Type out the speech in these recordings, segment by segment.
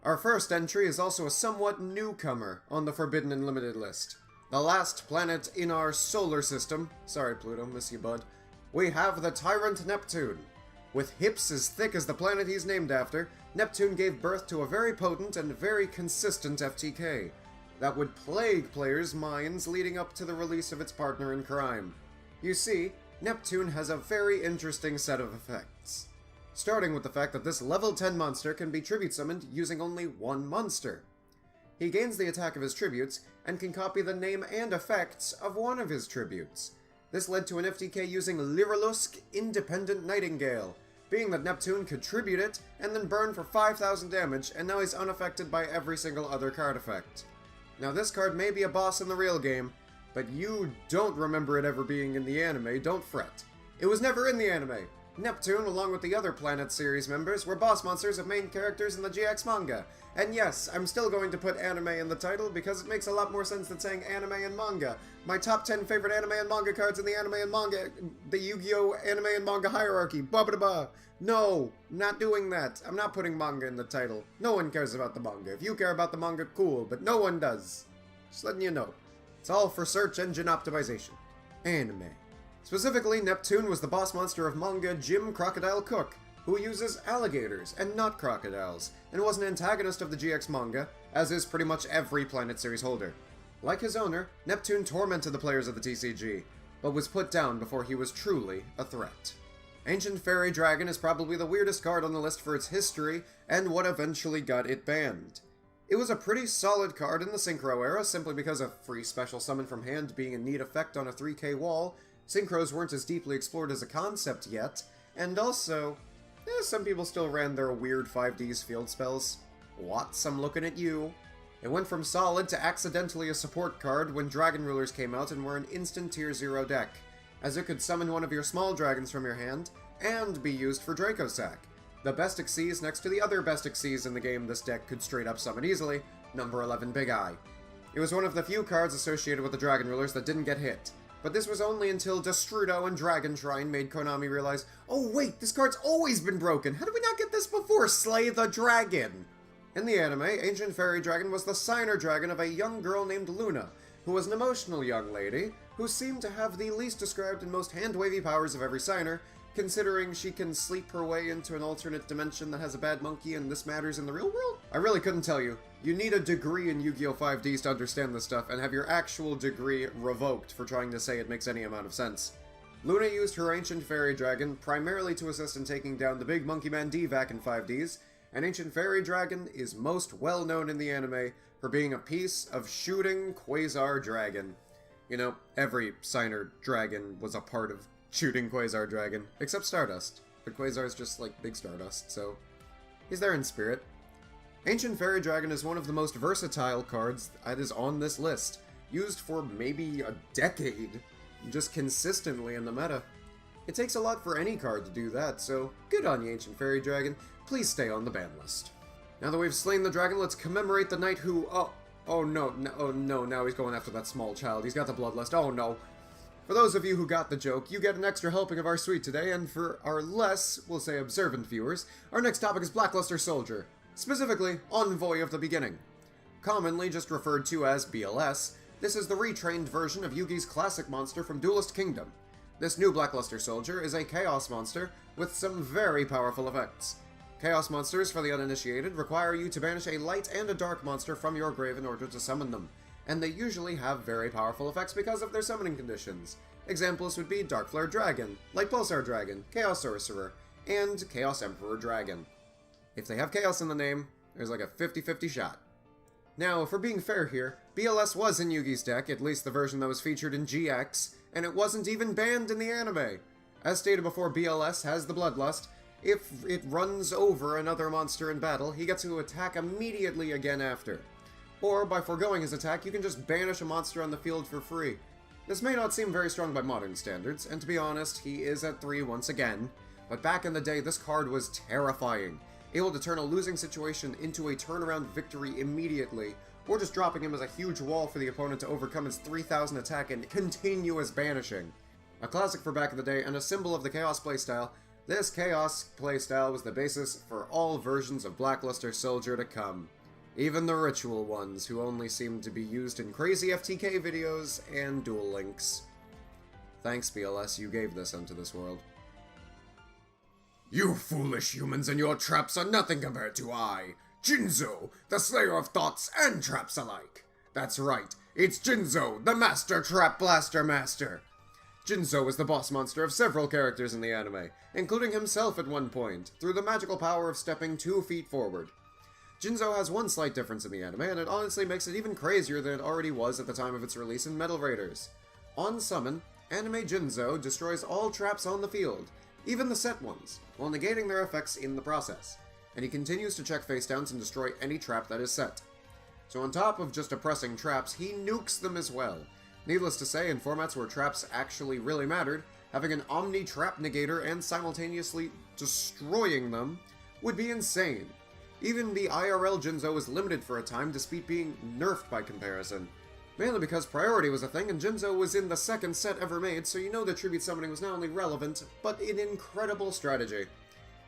Our first entry is also a somewhat newcomer on the Forbidden and Limited list. The last planet in our solar system, sorry Pluto, miss you bud, we have the tyrant Neptune. With hips as thick as the planet he's named after, Neptune gave birth to a very potent and very consistent FTK that would plague players' minds leading up to the release of its partner in crime. You see, Neptune has a very interesting set of effects. Starting with the fact that this level 10 monster can be tribute summoned using only one monster. He gains the attack of his tributes, and can copy the name and effects of one of his tributes. This led to an FTK using Lyrilusk Independent Nightingale, being that Neptune could tribute it, and then burn for 5,000 damage, and now he's unaffected by every single other card effect. Now this card may be a boss in the real game, but you don't remember it ever being in the anime, don't fret. It was never in the anime! Neptune, along with the other Planet series members, were boss monsters of main characters in the GX manga. And yes, I'm still going to put anime in the title because it makes a lot more sense than saying anime and manga. My top 10 favorite anime and manga cards in the anime and manga, the Yu-Gi-Oh! Anime and manga hierarchy, blah blah blah. No, not doing that. I'm not putting manga in the title. No one cares about the manga. If you care about the manga, cool, but no one does. Just letting you know. It's all for search engine optimization. Anime. Specifically, Neptune was the boss monster of manga Jim Crocodile Cook, who uses alligators and not crocodiles, and was an antagonist of the GX manga, as is pretty much every Planet series holder. Like his owner, Neptune tormented the players of the TCG, but was put down before he was truly a threat. Ancient Fairy Dragon is probably the weirdest card on the list for its history, and what eventually got it banned. It was a pretty solid card in the Synchro era, simply because a free special summon from hand being a neat effect on a 3k wall. Synchros weren't as deeply explored as a concept yet, and also, some people still ran their weird 5Ds field spells. Watts, I'm looking at you. It went from solid to accidentally a support card when Dragon Rulers came out and were an instant tier 0 deck, as it could summon one of your small dragons from your hand, and be used for Draco Sack. The best Xyz next to the other best Xyz in the game this deck could straight up summon easily, number 11 Big Eye. It was one of the few cards associated with the Dragon Rulers that didn't get hit. But this was only until Destrudo and Dragon Shrine made Konami realize, oh wait, this card's always been broken! How did we not get this before? Slay the Dragon! In the anime, Ancient Fairy Dragon was the signer dragon of a young girl named Luna, who was an emotional young lady, who seemed to have the least described and most hand-wavy powers of every signer, considering she can sleep her way into an alternate dimension that has a bad monkey and this matters in the real world? I really couldn't tell you. You need a degree in Yu-Gi-Oh! 5Ds to understand this stuff, and have your actual degree revoked for trying to say it makes any amount of sense. Luna used her Ancient Fairy Dragon primarily to assist in taking down the big Monkey Man D-Vac in 5Ds, and Ancient Fairy Dragon is most well known in the anime for being a piece of shooting Quasar Dragon. You know, every signer dragon was a part of shooting Quasar Dragon, except Stardust. But Quasar's just like big Stardust, so he's there in spirit. Ancient Fairy Dragon is one of the most versatile cards that is on this list, used for maybe a decade, just consistently in the meta. It takes a lot for any card to do that, so good on you, Ancient Fairy Dragon. Please stay on the ban list. Now that we've slain the dragon, let's commemorate the knight who... Oh no, now he's going after that small child. He's got the bloodlust, oh no. For those of you who got the joke, you get an extra helping of our sweet today, and for our less, we'll say observant viewers, our next topic is Blackluster Soldier, specifically Envoy of the Beginning. Commonly just referred to as BLS, this is the retrained version of Yugi's classic monster from Duelist Kingdom. This new Blackluster Soldier is a Chaos monster with some very powerful effects. Chaos monsters, for the uninitiated, require you to banish a light and a dark monster from your grave in order to summon them, and they usually have very powerful effects because of their summoning conditions. Examples would be Dark Flare Dragon, Light Pulsar Dragon, Chaos Sorcerer, and Chaos Emperor Dragon. If they have Chaos in the name, there's like a 50-50 shot. Now, if we're being fair here, BLS was in Yugi's deck, at least the version that was featured in GX, and it wasn't even banned in the anime. As stated before, BLS has the Bloodlust. If it runs over another monster in battle, he gets to attack immediately again after. Or, by foregoing his attack, you can just banish a monster on the field for free. This may not seem very strong by modern standards, and to be honest, he is at 3 once again, but back in the day, this card was terrifying, able to turn a losing situation into a turnaround victory immediately, or just dropping him as a huge wall for the opponent to overcome his 3000 attack and continuous banishing. A classic for back in the day, and a symbol of the Chaos playstyle, This Chaos playstyle was the basis for all versions of Blackluster Soldier to come. Even the ritual ones, who only seemed to be used in crazy FTK videos and Duel Links. Thanks, BLS, you gave this unto this world. You foolish humans and your traps are nothing compared to I, Jinzo, the slayer of thoughts and traps alike. That's right, it's Jinzo, the Master Trap Blaster Master. Jinzo is the boss monster of several characters in the anime, including himself at one point, through the magical power of stepping 2 feet forward. Jinzo has one slight difference in the anime, and it honestly makes it even crazier than it already was at the time of its release in Metal Raiders. On summon, anime Jinzo destroys all traps on the field, even the set ones, while negating their effects in the process, and he continues to check face-downs and destroy any trap that is set. So on top of just oppressing traps, he nukes them as well. Needless to say, in formats where traps actually really mattered, having an Omni-Trap Negator and simultaneously destroying them would be insane. Even the IRL Jinzo was limited for a time despite being nerfed by comparison. Mainly because priority was a thing and Jinzo was in the second set ever made, so you know that tribute summoning was not only relevant, but an incredible strategy.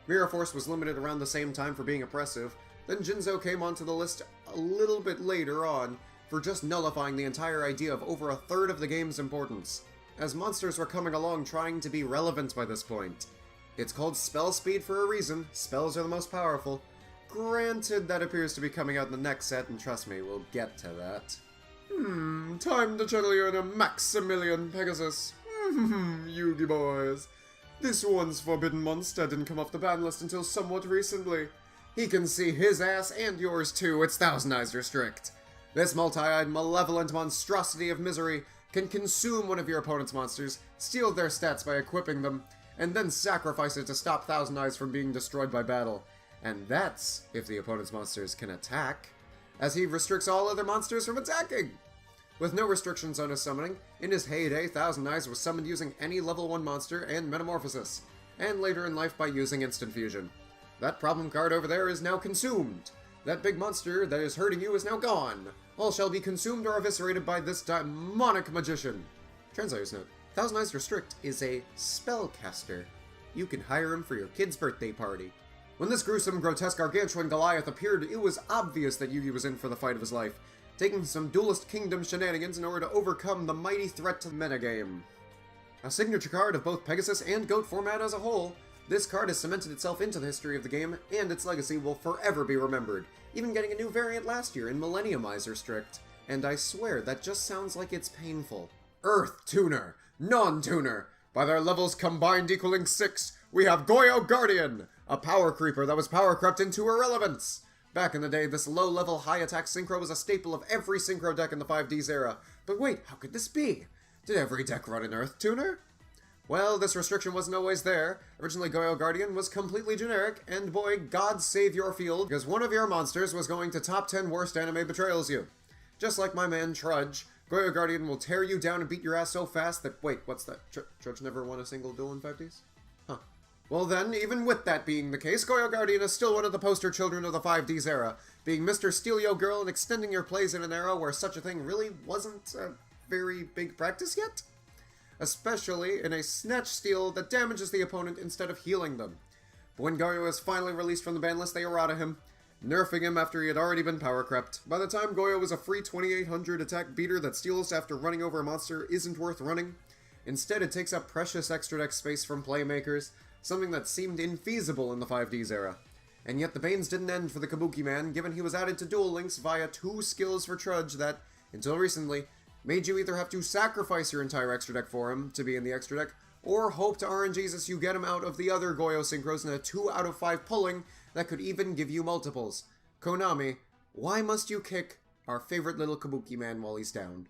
Mirror Force was limited around the same time for being oppressive, then Jinzo came onto the list a little bit later on for just nullifying the entire idea of over a third of the game's importance, as monsters were coming along trying to be relevant by this point. It's called spell speed for a reason, spells are the most powerful. Granted, that appears to be coming out in the next set, and trust me, we'll get to that. Time to channel you in a Maximilian Pegasus. Yugi boys. This one's forbidden monster didn't come off the ban list until somewhat recently. He can see his ass and yours too, it's Thousand Eyes Restrict. This multi-eyed malevolent monstrosity of misery can consume one of your opponent's monsters, steal their stats by equipping them, and then sacrifice it to stop Thousand Eyes from being destroyed by battle. And that's if the opponent's monsters can attack, as he restricts all other monsters from attacking! With no restrictions on his summoning, in his heyday, Thousand Eyes was summoned using any level 1 monster and Metamorphosis, and later in life by using Instant Fusion. That problem card over there is now consumed. That big monster that is hurting you is now gone. All shall be consumed or eviscerated by this demonic magician. Translator's note. Thousand Eyes Restrict is a spellcaster. You can hire him for your kid's birthday party. When this gruesome, grotesque gargantuan Goliath appeared, it was obvious that Yugi was in for the fight of his life, taking some Duelist Kingdom shenanigans in order to overcome the mighty threat to the metagame. A signature card of both Pegasus and GOAT format as a whole, this card has cemented itself into the history of the game, and its legacy will forever be remembered, even getting a new variant last year in Millennium Eyes Restrict. And I swear, that just sounds like it's painful. Earth Tuner, Non-Tuner. By their levels combined equaling 6, we have Yugioh Guardian, a power creeper that was power crept into irrelevance. Back in the day, this low-level, high-attack synchro was a staple of every synchro deck in the 5Ds era. But wait, how could this be? Did every deck run an Earth Tuner? Well, this restriction wasn't always there. Originally, Yugioh Guardian was completely generic, and boy, God save your field, because one of your monsters was going to top 10 worst anime betrayals you. Just like my man Trudge, Yugioh Guardian will tear you down and beat your ass so fast that, wait, what's that? Trudge never won a single duel in 5Ds? Huh. Well then, even with that being the case, Yugioh Guardian is still one of the poster children of the 5Ds era, being Mr. Steal Yo Girl and extending your plays in an era where such a thing really wasn't a very big practice yet. Especially in a snatch steal that damages the opponent instead of healing them. But when Yugioh is finally released from the ban list, they errata him, nerfing him after he had already been power crept. By the time Yugioh was a free 2800 attack beater that steals after running over a monster isn't worth running. Instead, it takes up precious extra deck space from playmakers, something that seemed infeasible in the 5Ds era. And yet the Banes didn't end for the Kabuki man, given he was added to Duel Links via 2 skills for Trudge that, until recently, made you either have to sacrifice your entire extra deck for him to be in the extra deck, or hope to RNGesus you get him out of the other Yugioh synchros in a 2 out of 5 pulling that could even give you multiples. Konami, why must you kick our favorite little Kabuki man while he's down?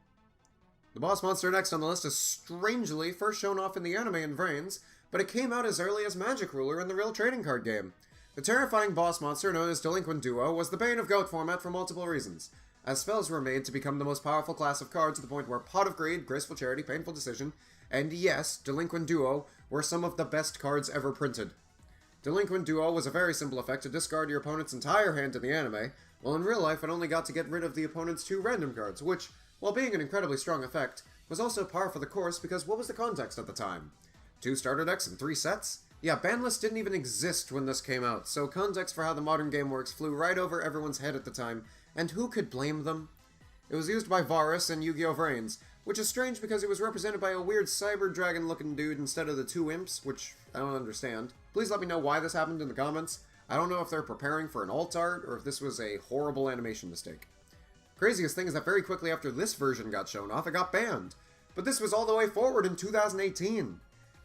The boss monster next on the list is strangely first shown off in the anime in Vrains, but it came out as early as Magic Ruler in the real trading card game. The terrifying boss monster known as Delinquent Duo was the bane of GOAT format for multiple reasons, as spells were made to become the most powerful class of cards to the point where Pot of Greed, Graceful Charity, Painful Decision, and yes, Delinquent Duo were some of the best cards ever printed. Delinquent Duo was a very simple effect to discard your opponent's entire hand in the anime, while in real life it only got to get rid of the opponent's 2 random cards, which, while being an incredibly strong effect, was also par for the course because what was the context at the time? 2 starter decks and 3 sets? Yeah, ban lists didn't even exist when this came out, so context for how the modern game works flew right over everyone's head at the time, and who could blame them? It was used by Varus and Yugioh Vrains, which is strange because it was represented by a weird cyber dragon looking dude instead of the two imps, which I don't understand. Please let me know why this happened in the comments. I don't know if they're preparing for an alt art, or if this was a horrible animation mistake. Craziest thing is that very quickly after this version got shown off, it got banned. But this was all the way forward in 2018.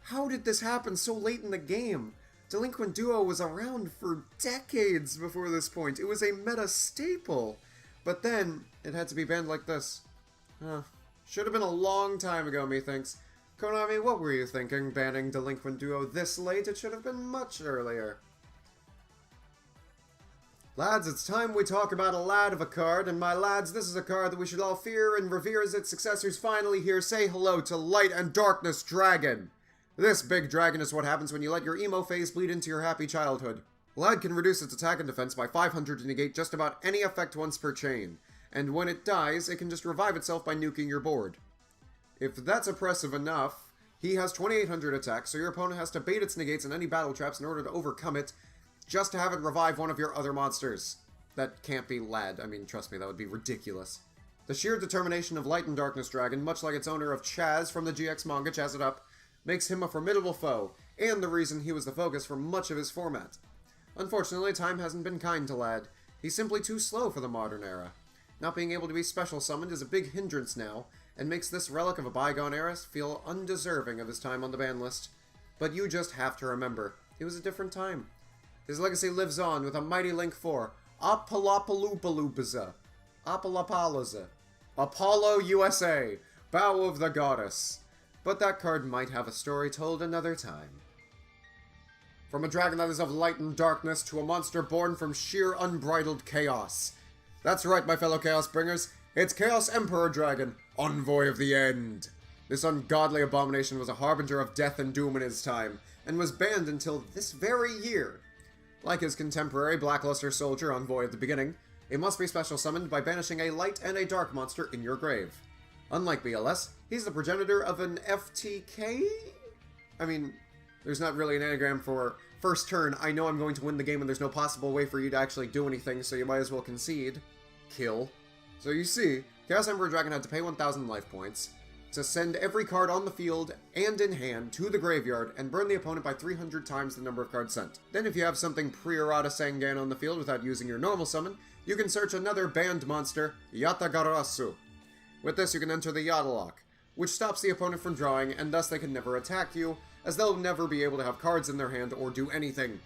How did this happen so late in the game? Delinquent Duo was around for decades before this point. It was a meta staple. But then, it had to be banned like this. Should have been a long time ago, methinks. Konami, what were you thinking, banning Delinquent Duo this late? It should have been much earlier. Lads, it's time we talk about a lad of a card, and my lads, this is a card that we should all fear and revere as its successors finally here. Say hello to Light and Darkness Dragon. This big dragon is what happens when you let your emo phase bleed into your happy childhood. Lad can reduce its attack and defense by 500 to negate just about any effect once per chain, and when it dies, it can just revive itself by nuking your board. If that's oppressive enough, he has 2800 attack, so your opponent has to bait its negates and any battle traps in order to overcome it, just to have it revive one of your other monsters. That can't be Lad. I mean, trust me, that would be ridiculous. The sheer determination of Light and Darkness Dragon, much like its owner of Chaz from the GX manga, Chaz It Up, makes him a formidable foe, and the reason he was the focus for much of his format. Unfortunately, time hasn't been kind to Lad. He's simply too slow for the modern era. Not being able to be special summoned is a big hindrance now, and makes this relic of a bygone era feel undeserving of his time on the ban list. But you just have to remember, it was a different time. His legacy lives on with a mighty Link 4, Apolopaloopalupaza, Apolopalaza, Apollo USA, Bow of the Goddess. But that card might have a story told another time. From a dragon that is of light and darkness to a monster born from sheer unbridled chaos. That's right, my fellow Chaos Bringers, it's Chaos Emperor Dragon, Envoy of the End. This ungodly abomination was a harbinger of death and doom in his time, and was banned until this very year. Like his contemporary Blackluster Soldier Envoy at the beginning, it must be special summoned by banishing a light and a dark monster in your grave. Unlike BLS, he's the progenitor of an FTK? I mean, there's not really an anagram for first turn, I know I'm going to win the game and there's no possible way for you to actually do anything, so you might as well concede. Kill. So you see, Chaos Emperor Dragon had to pay 1,000 life points to send every card on the field and in hand to the graveyard and burn the opponent by 300 times the number of cards sent. Then if you have something pre-errata Sangan on the field without using your normal summon, you can search another banned monster, YATA-GARASU. With this, you can enter the Yata lock, which stops the opponent from drawing, and thus they can never attack you, as they'll never be able to have cards in their hand or do anything.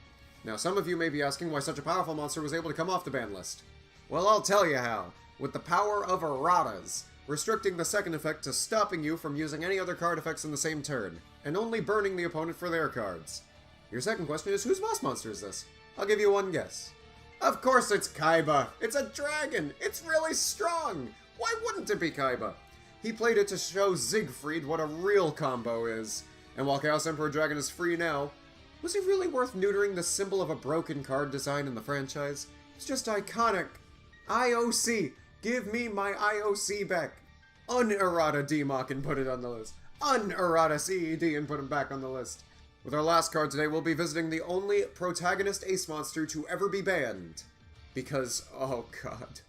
Now, some of you may be asking why such a powerful monster was able to come off the ban list. Well, I'll tell you how. With the power of erratas, restricting the second effect to stopping you from using any other card effects in the same turn, and only burning the opponent for their cards. Your second question is, whose boss monster is this? I'll give you one guess. Of course it's Kaiba! It's a dragon! It's really strong! Why wouldn't it be Kaiba? He played it to show Siegfried what a real combo is. And while Chaos Emperor Dragon is free now, was it really worth neutering the symbol of a broken card design in the franchise? It's just iconic. IOC! Give me my IOC back! Un-errata DMOC and put it on the list. Un-errata CED and put him back on the list. With our last card today, we'll be visiting the only protagonist ace monster to ever be banned. Because, oh god.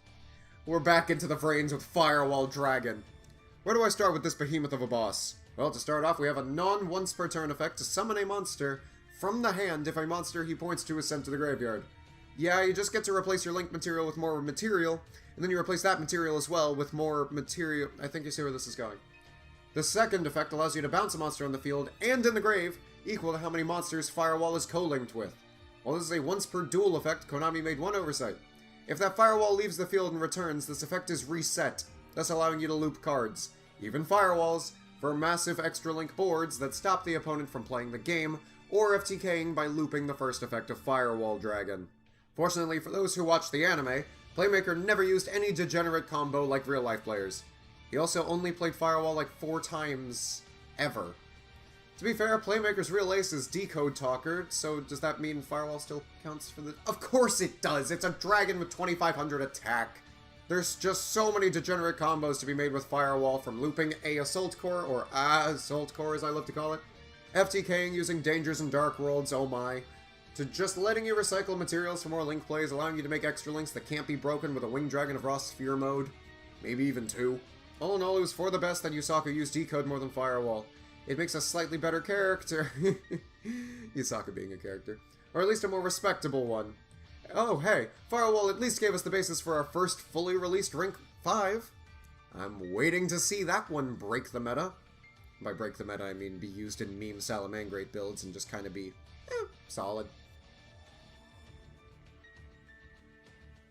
We're back into the frames with Firewall Dragon. Where do I start with this behemoth of a boss? Well, to start off, we have a non-once per turn effect to summon a monster from the hand if a monster he points to is sent to the graveyard. Yeah, you just get to replace your link material with more material, and then you replace that material as well with more material. I think you see where this is going. The second effect allows you to bounce a monster on the field and in the grave, equal to how many monsters Firewall is co-linked with. While this is a once per duel effect, Konami made one oversight. If that Firewall leaves the field and returns, this effect is reset, thus allowing you to loop cards, even Firewalls, for massive extra link boards that stop the opponent from playing the game, or FTKing by looping the first effect of Firewall Dragon. Fortunately for those who watch the anime, Playmaker never used any degenerate combo like real-life players. He also only played Firewall like 4 times, ever. To be fair, Playmaker's real ace is Decode Talker, so does that mean Firewall still counts for the... Of course it does! It's a dragon with 2500 attack! There's just so many degenerate combos to be made with Firewall, from looping a Assault Core, or Assault Core as I love to call it, FTKing using dangers and dark worlds, oh my, to just letting you recycle materials for more link plays, allowing you to make extra links that can't be broken with a Winged Dragon of Raw Sphere mode. Maybe even 2. All in all, it was for the best that Yusaku used Decode more than Firewall. It makes a slightly better character. Yusaku being a character. Or at least a more respectable one. Oh, hey, Firewall at least gave us the basis for our first fully released Rank 5. I'm waiting to see that one break the meta. By break the meta, I mean be used in meme Salamangreat builds and just kind of be, solid.